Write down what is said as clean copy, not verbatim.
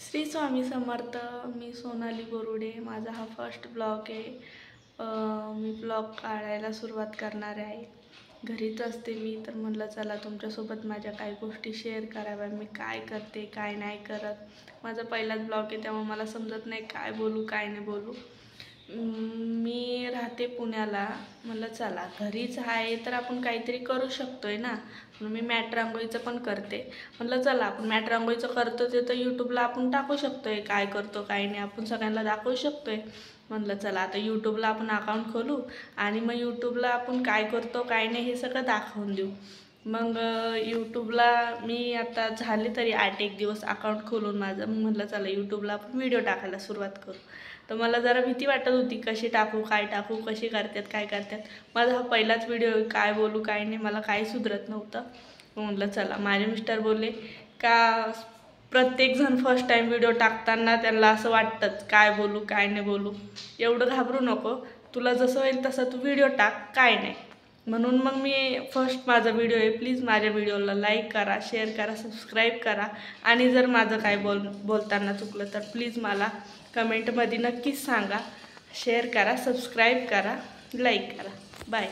श्री स्वामी समर्थ। मी सोनाली बोरुडे। माझा हा first blog आहे। मी ब्लॉग काढायला सुरुवात करणार आहे। घरीच असते मी, तर म्हणलं चला तुमच्यासोबत माझ्या काही गोष्टी शेअर कराव्या। मी काय करते काय नाही करत। माझा पहिलाच ब्लॉग आहे, त्यामुळे मला समजत नाही काय बोलू काय नाही बोलू। मी राहते पुण्याला। म्हणलं चला घरीच आहे तर आपण काहीतरी करू शकतोय ना। मी मॅट रांगोळीचं पण करते। म्हणलं चला आपण मॅट रांगोळीचं करतो ते तर यूट्यूबला आपण टाकू शकतोय, काय करतो काय नाही आपण सगळ्यांना दाखवू शकतोय। म्हणलं चला आता यूट्यूबला आपण अकाउंट खोलू आणि मग यूट्यूबला आपण काय करतो काय नाही हे सगळं दाखवून देऊ। मग यूट्यूबला मी आता झाले तरी 8-1 दिवस अकाउंट खोलून माझं। मग म्हटलं चला यूट्यूबला आपण व्हिडिओ टाकायला सुरुवात करू। तर मला जरा भीती वाटत होती, कशी टाकू काय टाकू, कशी करतात काय करतात। माझा हा पहिलाच व्हिडिओ, काय बोलू काय नाही मला काही सुधरत नव्हतं। म्हटलं चला, माझे मिस्टर बोलले का प्रत्येकजण फर्स्ट टाइम व्हिडिओ टाकताना त्यांना असं वाटतंच काय बोलू काय नाही बोलू, एवढं घाबरू नको, तुला जसं होईल तसं तू व्हिडिओ टाक काय नाही। म्हणून मग मी फर्स्ट माझा व्हिडिओ आहे, प्लीज माझ्या व्हिडिओला लाईक करा, शेअर करा, सबस्क्राईब करा। आणि जर माझं काय बोलताना चुकलं तर प्लीज मला कमेंटमध्ये नक्कीच सांगा। शेअर करा, सबस्क्राईब करा, लाईक करा। बाय।